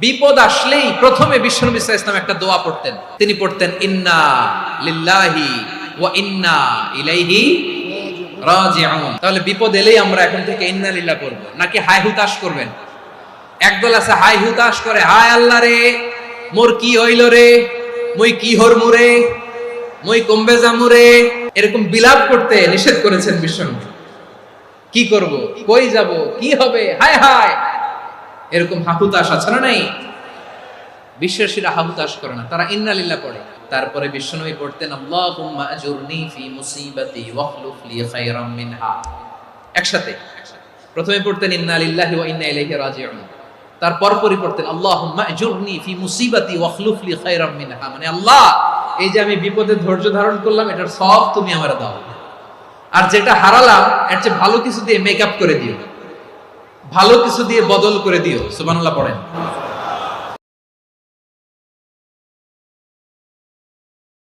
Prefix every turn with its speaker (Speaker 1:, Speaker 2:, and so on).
Speaker 1: বিপদ আসলেই প্রথমে বিশ্বনবী সাল্লাল্লাহু আলাইহি ওয়াসাল্লাম একটা দোয়া পড়তেন। তিনি পড়তেন ইন্না লিল্লাহি ওয়া ইন্না ইলাইহি রাজিউন। তাহলে বিপদ এলেই আমরা এখন থেকে ইন্না লিল্লাহ করব, নাকি হায় হুতাশ করবেন? একদল আছে হায় হুতাশ করে, হায় আল্লাহ রে মোর কি হইল রে, মই কি হরমু রে, মই কমবে যামু রে, এরকম বিলাপ করতে নিষেধ করেছেন বিশ্বনবী। কি করব, কই যাব, কি হবে, হায় হায়, এরকম হাহুতাশ আছে না নাই? বিশ্বাসীরা হাহুতাশ করে না, তারা ইন্না লিল্লাহ পড়ে। তারপরে বিশ্বনবী পড়তেন আল্লাহুম্মা আজুরনি ফি মুসিবাতি ওয়াখলুফ লি খায়রাম মিনহা। একসাথে প্রথমে পড়তেন ইন্না লিল্লাহি ওয়া ইন্না ইলাইহি রাজিউন, তারপর পড়তেন আল্লাহুম্মা আজুরনি ফি মুসিবাতি ওয়াখলুফ লি খায়রাম মিনহা, মানে আল্লাহ এই যে আমি বিপদে ধৈর্য ধারণ করলাম এটার সব তুমি আমারে দাও, আর যেটা হারালাম এর চেয়ে ভালো কিছু দিয়ে মেকআপ করে দিও, ভালো কিছু দিয়ে বদল করে দিও। সুবহানাল্লাহ পড়েন।